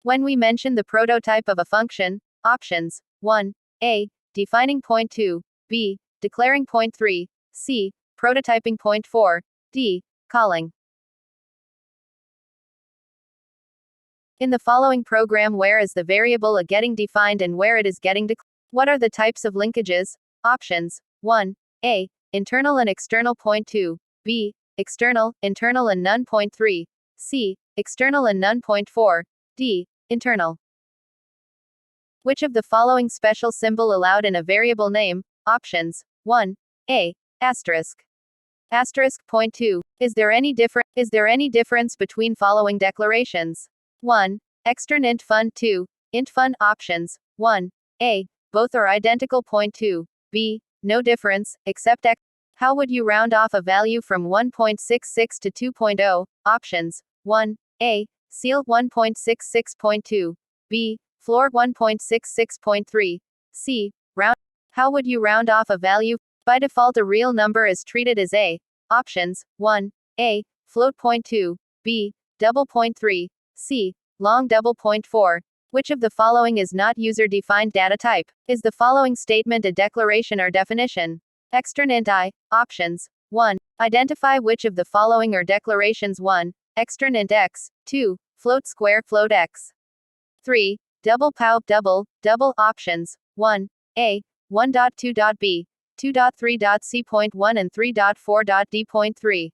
When we mention the prototype of a function, options 1. A. Defining point 2. B. Declaring point 3. C. Prototyping point 4. D. Calling. In the following program, where is the variable a getting defined and where it is getting declared? What are the types of linkages? Options 1. A. Internal and external point 2. B. External, internal and none point 3. C. External and none point 4. D. Internal. Which of the following special symbol allowed in a variable name? Options 1. A. Asterisk. Asterisk point 2. Is there any difference between following declarations? 1. Extern int fun 2. Int fun. Options 1. A. Both are identical point 2. B. No difference, except x. How would you round off a value from 1.66 to 2.0? Options 1. A. Seal 1.66.2. B. Floor 1.66.3. C. Round. How would you round off a value? By default, a real number is treated as a. Options 1. A. Float point 2. B. Double point 3. C. Long double point 4. Which of the following is not user-defined data type? Is the following statement a declaration or definition? Extern int I. Options 1. Identify which of the following are declarations. 1. Extern int x. 2. Float square float x. 3. Double pow double. Options 1. A. 1.2.b. 2.3.c.1 and 3.4.d.3.